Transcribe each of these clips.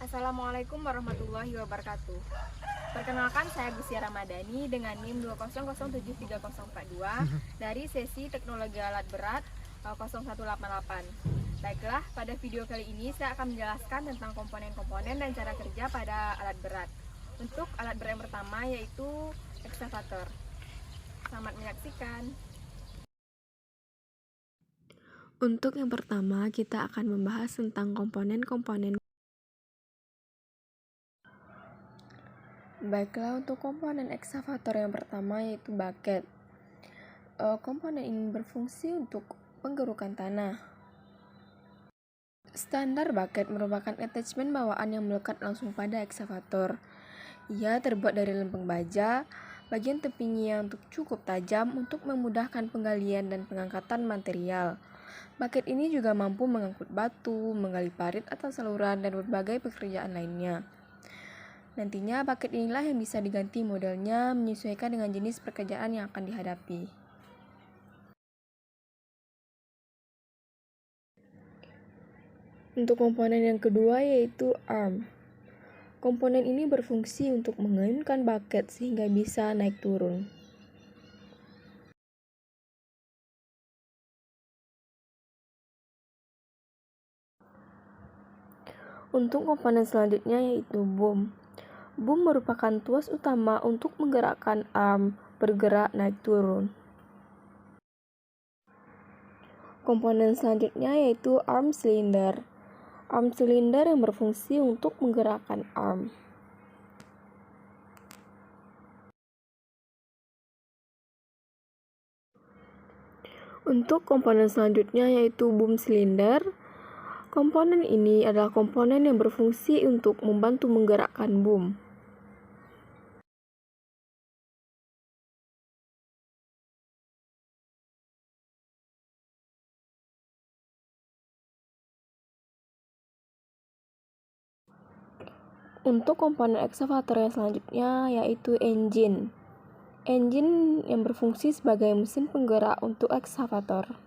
Assalamualaikum warahmatullahi wabarakatuh. Perkenalkan, saya Gusia Ramadhani dengan NIM 200734042 dari sesi Teknologi Alat Berat 0188. Baiklah, pada video kali ini saya akan menjelaskan tentang komponen-komponen dan cara kerja pada alat berat. Untuk alat berat yang pertama yaitu ekskavator. Selamat menyaksikan. Untuk yang pertama, kita akan membahas tentang komponen-komponen. Baiklah, untuk komponen ekskavator yang pertama yaitu bucket. Komponen ini berfungsi untuk penggerukan tanah. Standar bucket merupakan attachment bawaan yang melekat langsung pada ekskavator. Ia terbuat dari lempeng baja, bagian tepinya untuk cukup tajam untuk memudahkan penggalian dan pengangkatan material. Bucket ini juga mampu mengangkut batu, menggali parit atau saluran, dan berbagai pekerjaan lainnya. Nantinya bucket inilah yang bisa diganti modelnya menyesuaikan dengan jenis pekerjaan yang akan dihadapi. Untuk komponen yang kedua yaitu arm. Komponen ini berfungsi untuk mengayunkan bucket sehingga bisa naik turun. Untuk komponen selanjutnya yaitu boom. Boom merupakan tuas utama untuk menggerakkan arm bergerak naik turun. Komponen selanjutnya yaitu arm cylinder. Arm cylinder yang berfungsi untuk menggerakkan arm. Untuk komponen selanjutnya yaitu boom cylinder. Komponen ini adalah komponen yang berfungsi untuk membantu menggerakkan boom. Untuk komponen ekskavator yang selanjutnya yaitu engine. Engine yang berfungsi sebagai mesin penggerak untuk ekskavator.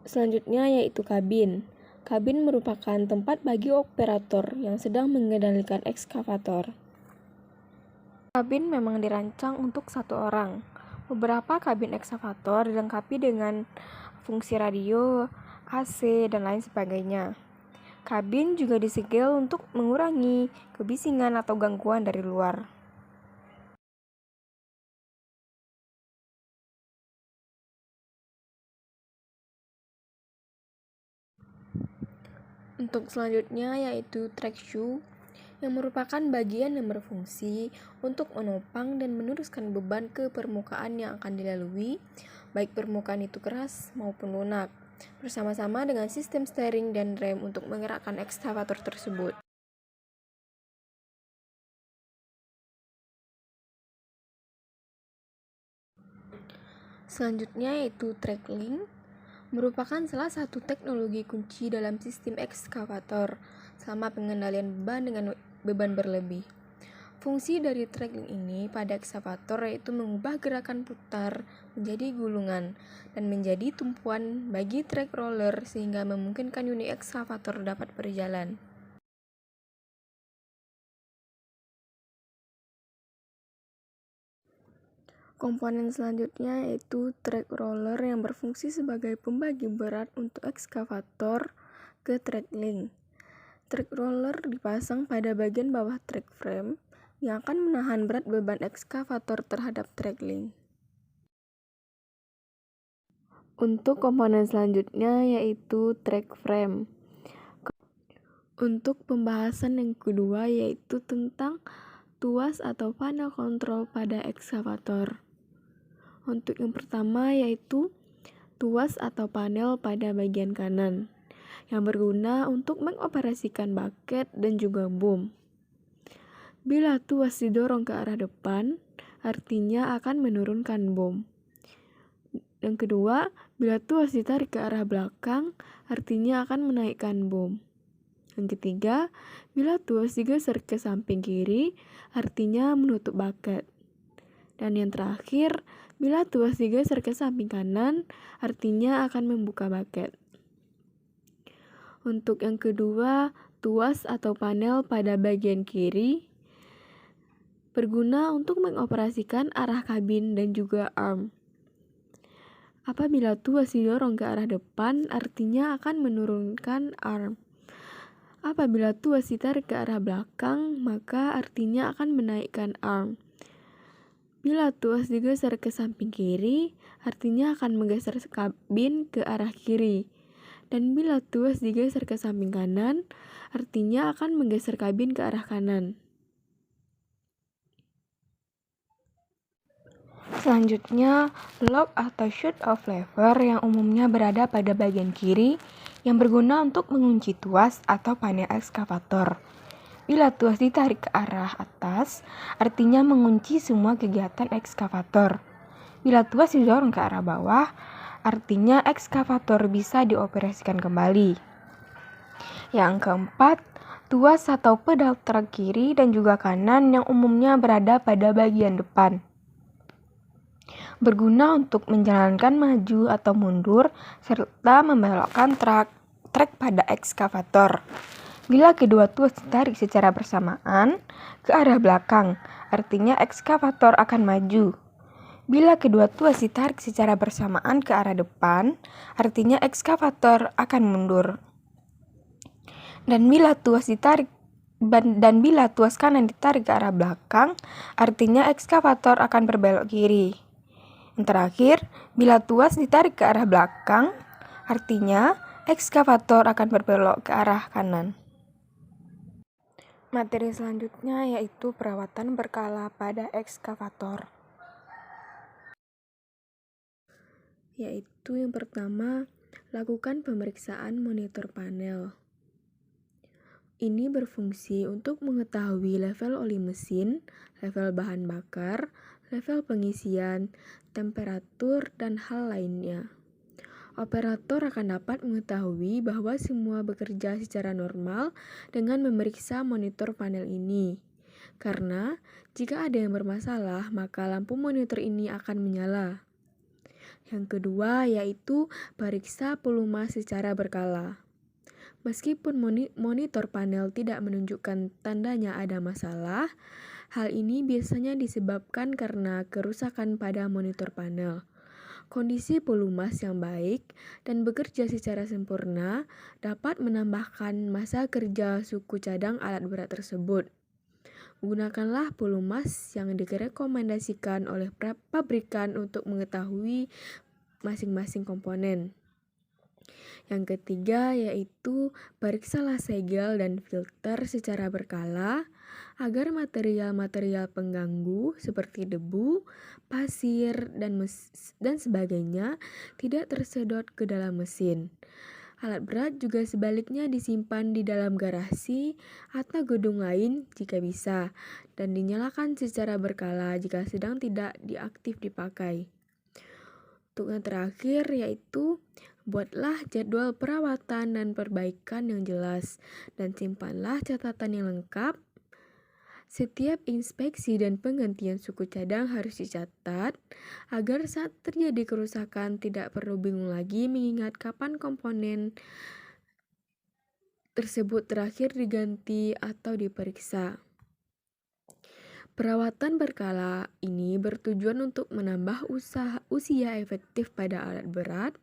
Selanjutnya yaitu kabin. Kabin merupakan tempat bagi operator yang sedang mengendalikan ekskavator. Kabin memang dirancang untuk satu orang. Beberapa kabin ekskavator dilengkapi dengan fungsi radio, AC, dan lain sebagainya. Kabin juga disegel untuk mengurangi kebisingan atau gangguan dari luar. Untuk selanjutnya yaitu track shoe, yang merupakan bagian yang berfungsi untuk menopang dan meneruskan beban ke permukaan yang akan dilalui, baik permukaan itu keras maupun lunak, bersama-sama dengan sistem steering dan rem untuk menggerakkan ekskavator tersebut. Selanjutnya yaitu track link, merupakan salah satu teknologi kunci dalam sistem ekskavator selama pengendalian beban dengan beban berlebih. Fungsi dari track link ini pada ekskavator yaitu mengubah gerakan putar menjadi gulungan dan menjadi tumpuan bagi track roller sehingga memungkinkan unit ekskavator dapat berjalan. Komponen selanjutnya yaitu track roller yang berfungsi sebagai pembagi berat untuk ekskavator ke track link. Track roller dipasang pada bagian bawah track frame yang akan menahan berat beban ekskavator terhadap track link. Untuk komponen selanjutnya yaitu track frame. Untuk pembahasan yang kedua yaitu tentang tuas atau panel kontrol pada ekskavator. Untuk yang pertama yaitu tuas atau panel pada bagian kanan yang berguna untuk mengoperasikan bucket dan juga boom. Bila tuas didorong ke arah depan, artinya akan menurunkan boom. Yang kedua, Bila tuas ditarik ke arah belakang, artinya akan menaikkan bom. Yang ketiga, bila tuas digeser ke samping kiri, artinya menutup bucket. Dan yang terakhir, bila tuas digeser ke samping kanan, artinya akan membuka bucket. Untuk yang kedua, tuas atau panel pada bagian kiri berguna untuk mengoperasikan arah kabin dan juga arm. Apabila tuas didorong ke arah depan, artinya akan menurunkan arm. Apabila tuas ditarik ke arah belakang, maka artinya akan menaikkan arm. Bila tuas digeser ke samping kiri, artinya akan menggeser kabin ke arah kiri. Dan bila tuas digeser ke samping kanan, artinya akan menggeser kabin ke arah kanan. Selanjutnya, lock atau shut off lever yang umumnya berada pada bagian kiri yang berguna untuk mengunci tuas atau panel ekskavator. Bila tuas ditarik ke arah atas, artinya mengunci semua kegiatan ekskavator. Bila tuas didorong ke arah bawah, artinya ekskavator bisa dioperasikan kembali. Yang keempat, tuas atau pedal truk kiri dan juga kanan yang umumnya berada pada bagian depan. Berguna untuk menjalankan maju atau mundur serta membelokkan trek pada ekskavator. Bila kedua tuas ditarik secara bersamaan ke arah belakang, artinya ekskavator akan maju. Bila kedua tuas ditarik secara bersamaan ke arah depan, artinya ekskavator akan mundur. Dan bila tuas kanan ditarik ke arah belakang, artinya ekskavator akan berbelok kiri. Yang terakhir, bila tuas ditarik ke arah belakang, artinya ekskavator akan berbelok ke arah kanan. Materi selanjutnya yaitu perawatan berkala pada ekskavator. Yaitu yang pertama, lakukan pemeriksaan monitor panel. Ini berfungsi untuk mengetahui level oli mesin, level bahan bakar, level pengisian, temperatur, dan hal lainnya. Operator akan dapat mengetahui bahwa semua bekerja secara normal dengan memeriksa monitor panel ini. Karena jika ada yang bermasalah, maka lampu monitor ini akan menyala. Yang kedua yaitu periksa pelumas secara berkala. Meskipun monitor panel tidak menunjukkan tandanya ada masalah, hal ini biasanya disebabkan karena kerusakan pada monitor panel. Kondisi pelumas yang baik dan bekerja secara sempurna dapat menambahkan masa kerja suku cadang alat berat tersebut. Gunakanlah pelumas yang direkomendasikan oleh pabrikan untuk mengetahui masing-masing komponen. Yang ketiga yaitu periksalah segel dan filter secara berkala agar material-material pengganggu seperti debu, pasir, dan sebagainya tidak tersedot ke dalam mesin. Alat berat juga sebaliknya disimpan di dalam garasi atau gedung lain jika bisa, dan dinyalakan secara berkala jika sedang tidak diaktif dipakai. Untuk yang terakhir yaitu buatlah jadwal perawatan dan perbaikan yang jelas dan simpanlah catatan yang lengkap. Setiap inspeksi dan penggantian suku cadang harus dicatat agar saat terjadi kerusakan tidak perlu bingung lagi mengingat kapan komponen tersebut terakhir diganti atau diperiksa. Perawatan berkala ini bertujuan untuk menambah usia efektif pada alat berat,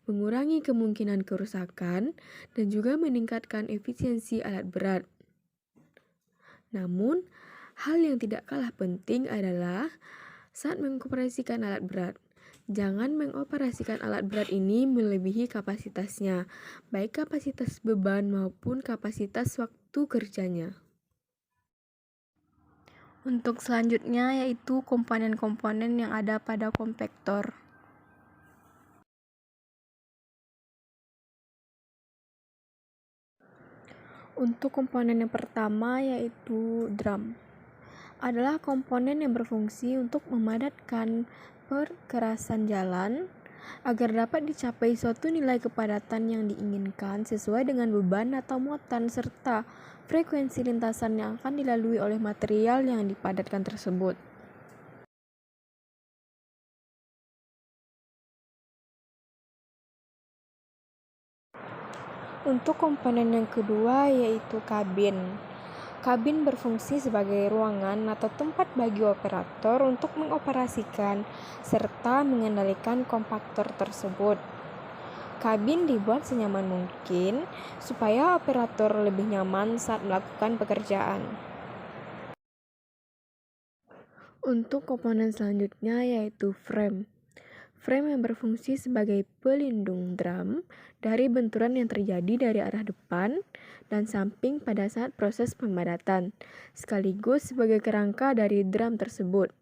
mengurangi kemungkinan kerusakan, dan juga meningkatkan efisiensi alat berat. Namun, hal yang tidak kalah penting adalah saat mengoperasikan alat berat. Jangan mengoperasikan alat berat ini melebihi kapasitasnya, baik kapasitas beban maupun kapasitas waktu kerjanya. Untuk selanjutnya yaitu komponen-komponen yang ada pada kompaktor. Untuk komponen yang pertama yaitu drum. Adalah komponen yang berfungsi untuk memadatkan perkerasan jalan agar dapat dicapai suatu nilai kepadatan yang diinginkan sesuai dengan beban atau muatan serta frekuensi lintasan yang akan dilalui oleh material yang dipadatkan tersebut. Untuk komponen yang kedua yaitu kabin. Kabin berfungsi sebagai ruangan atau tempat bagi operator untuk mengoperasikan serta mengendalikan kompaktor tersebut. Kabin dibuat senyaman mungkin supaya operator lebih nyaman saat melakukan pekerjaan. Untuk komponen selanjutnya yaitu frame. Frame yang berfungsi sebagai pelindung drum dari benturan yang terjadi dari arah depan dan samping pada saat proses pemadatan, sekaligus sebagai kerangka dari drum tersebut.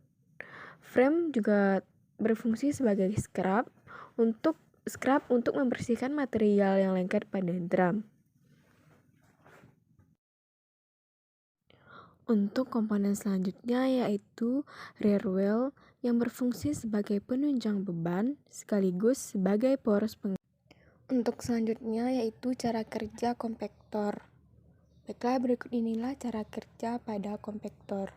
Frame juga berfungsi sebagai scrub untuk membersihkan material yang lengket pada drum. Untuk komponen selanjutnya yaitu rear wheel yang berfungsi sebagai penunjang beban sekaligus sebagai poros penggerak. Untuk selanjutnya yaitu cara kerja kompaktor. Baiklah, berikut inilah cara kerja pada kompaktor.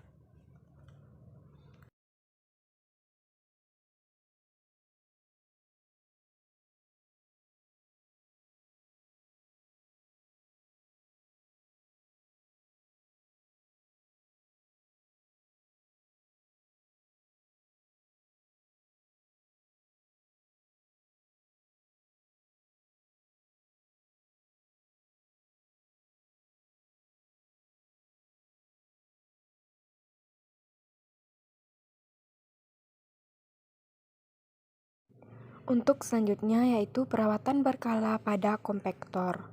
Untuk selanjutnya yaitu perawatan berkala pada kompaktor.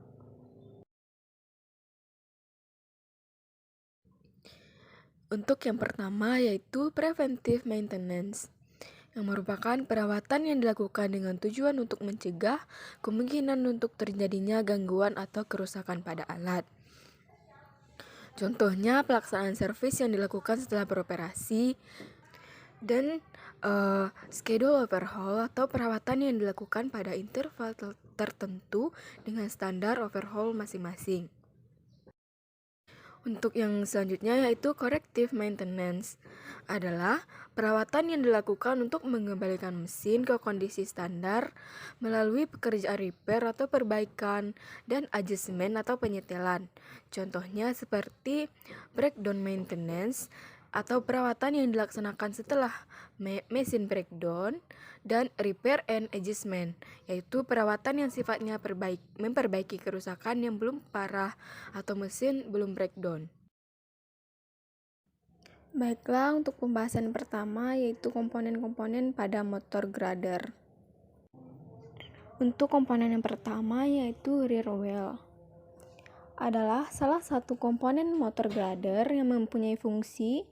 Untuk yang pertama yaitu preventive maintenance, yang merupakan perawatan yang dilakukan dengan tujuan untuk mencegah kemungkinan untuk terjadinya gangguan atau kerusakan pada alat. Contohnya pelaksanaan servis yang dilakukan setelah beroperasi dan schedule overhaul atau perawatan yang dilakukan pada interval tertentu dengan standar overhaul masing-masing. Untuk yang selanjutnya yaitu corrective maintenance, adalah perawatan yang dilakukan untuk mengembalikan mesin ke kondisi standar melalui pekerjaan repair atau perbaikan dan adjustment atau penyetelan. Contohnya seperti breakdown maintenance atau perawatan yang dilaksanakan setelah mesin breakdown, dan repair and adjustment, yaitu perawatan yang sifatnya memperbaiki kerusakan yang belum parah atau mesin belum breakdown. Baiklah, untuk pembahasan pertama yaitu komponen-komponen pada motor grader. Untuk komponen yang pertama yaitu rear wheel, adalah salah satu komponen motor grader yang mempunyai fungsi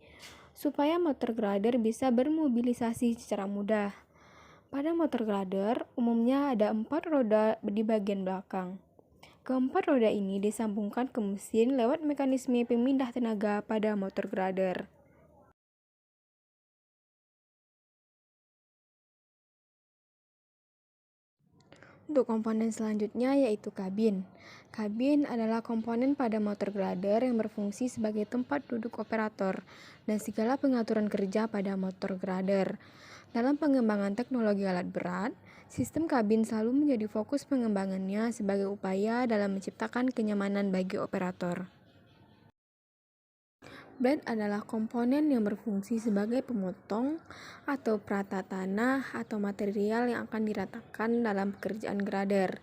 supaya motor grader bisa bermobilisasi secara mudah. Pada motor grader, umumnya ada 4 roda di bagian belakang. Keempat roda ini disambungkan ke mesin lewat mekanisme pemindah tenaga pada motor grader. Untuk komponen selanjutnya yaitu kabin. Kabin adalah komponen pada motor grader yang berfungsi sebagai tempat duduk operator dan segala pengaturan kerja pada motor grader. Dalam pengembangan teknologi alat berat, sistem kabin selalu menjadi fokus pengembangannya sebagai upaya dalam menciptakan kenyamanan bagi operator. Blade adalah komponen yang berfungsi sebagai pemotong atau perata tanah atau material yang akan diratakan dalam pekerjaan grader.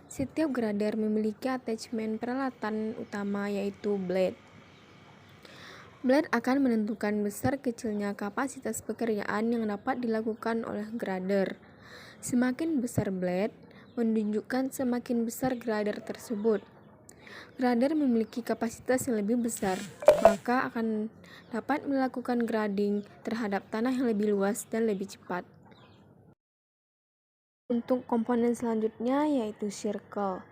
Setiap grader memiliki attachment peralatan utama yaitu blade. Blade akan menentukan besar kecilnya kapasitas pekerjaan yang dapat dilakukan oleh grader. Semakin besar blade, menunjukkan semakin besar grader tersebut. Grader memiliki kapasitas yang lebih besar, maka akan dapat melakukan grading terhadap tanah yang lebih luas dan lebih cepat. Untuk komponen selanjutnya yaitu circle.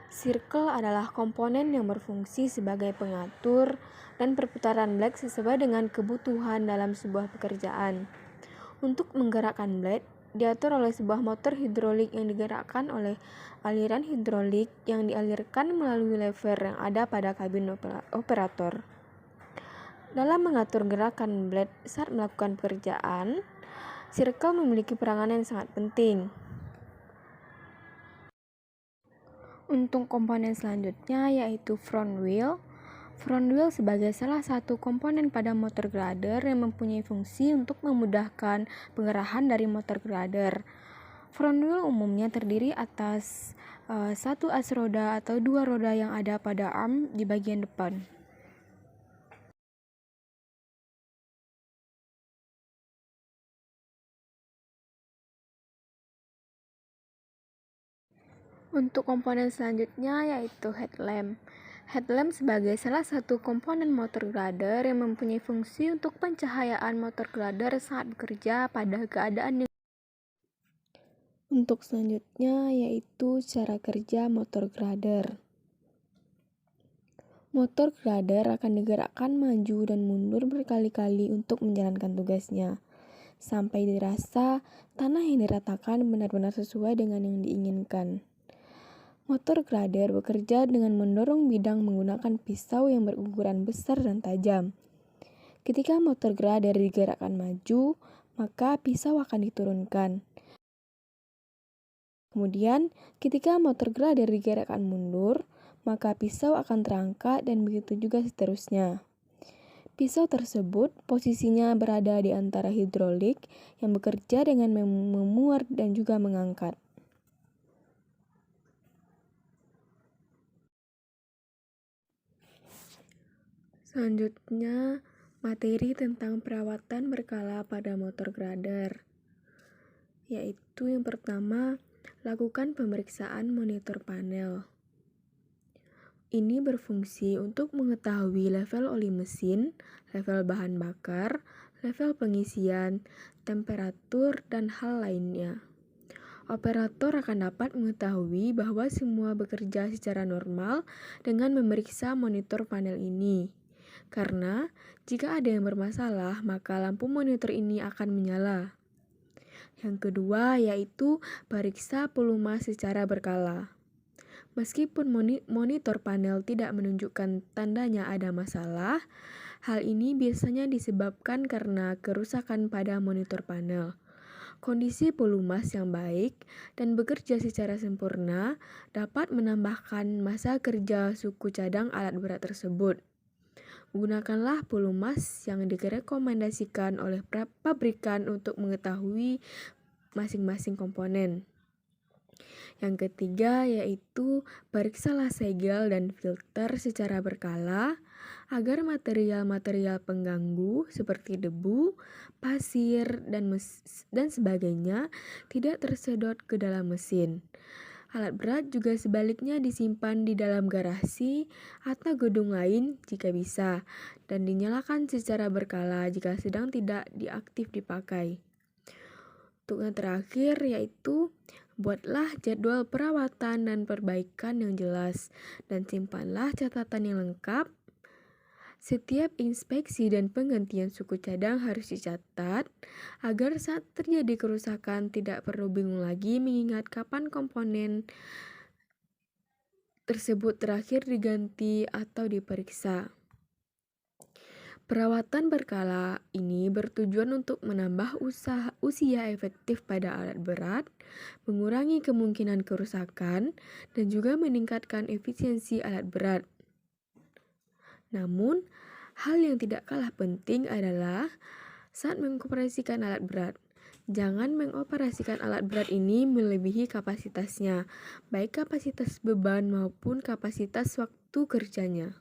Circle adalah komponen yang berfungsi sebagai pengatur dan perputaran blade sesuai dengan kebutuhan dalam sebuah pekerjaan. Untuk menggerakkan blade, diatur oleh sebuah motor hidrolik yang digerakkan oleh aliran hidrolik yang dialirkan melalui lever yang ada pada kabin operator. Dalam mengatur gerakan blade saat melakukan pekerjaan, circle memiliki peranan yang sangat penting. Untuk komponen selanjutnya yaitu front wheel. Front wheel sebagai salah satu komponen pada motor grader yang mempunyai fungsi untuk memudahkan pengerahan dari motor grader. Front wheel umumnya terdiri atas satu as roda atau dua roda yang ada pada arm di bagian depan. Untuk komponen selanjutnya yaitu headlamp. Headlamp sebagai salah satu komponen motor grader yang mempunyai fungsi untuk pencahayaan motor grader saat bekerja pada keadaan yang. Untuk selanjutnya yaitu cara kerja motor grader. Motor grader akan digerakkan maju dan mundur berkali-kali untuk menjalankan tugasnya, sampai dirasa tanah yang diratakan benar-benar sesuai dengan yang diinginkan. Motor grader bekerja dengan mendorong bidang menggunakan pisau yang berukuran besar dan tajam. Ketika motor grader digerakkan maju, maka pisau akan diturunkan. Kemudian, ketika motor grader digerakkan mundur, maka pisau akan terangkat dan begitu juga seterusnya. Pisau tersebut posisinya berada di antara hidrolik yang bekerja dengan memuat dan juga mengangkat. Selanjutnya, materi tentang perawatan berkala pada motor grader, yaitu yang pertama, lakukan pemeriksaan monitor panel. Ini berfungsi untuk mengetahui level oli mesin, level bahan bakar, level pengisian, temperatur, dan hal lainnya. Operator akan dapat mengetahui bahwa semua bekerja secara normal dengan memeriksa monitor panel ini. Karena jika ada yang bermasalah, maka lampu monitor ini akan menyala. Yang kedua yaitu periksa pelumas secara berkala. Meskipun monitor panel tidak menunjukkan tandanya ada masalah, hal ini biasanya disebabkan karena kerusakan pada monitor panel. Kondisi pelumas yang baik dan bekerja secara sempurna dapat menambahkan masa kerja suku cadang alat berat tersebut. Gunakanlah pelumas yang direkomendasikan oleh pabrikan untuk mengetahui masing-masing komponen. Yang ketiga yaitu periksalah segel dan filter secara berkala agar material-material pengganggu seperti debu, pasir, dan sebagainya tidak tersedot ke dalam mesin. Alat berat juga sebaliknya disimpan di dalam garasi atau gedung lain jika bisa, dan dinyalakan secara berkala jika sedang tidak diaktif dipakai. Untuk yang terakhir yaitu, buatlah jadwal perawatan dan perbaikan yang jelas, dan simpanlah catatan yang lengkap. Setiap inspeksi dan penggantian suku cadang harus dicatat, agar saat terjadi kerusakan tidak perlu bingung lagi mengingat kapan komponen tersebut terakhir diganti atau diperiksa. Perawatan berkala ini bertujuan untuk menambah usia efektif pada alat berat, mengurangi kemungkinan kerusakan, dan juga meningkatkan efisiensi alat berat. Namun, hal yang tidak kalah penting adalah saat mengoperasikan alat berat. Jangan mengoperasikan alat berat ini melebihi kapasitasnya, baik kapasitas beban maupun kapasitas waktu kerjanya.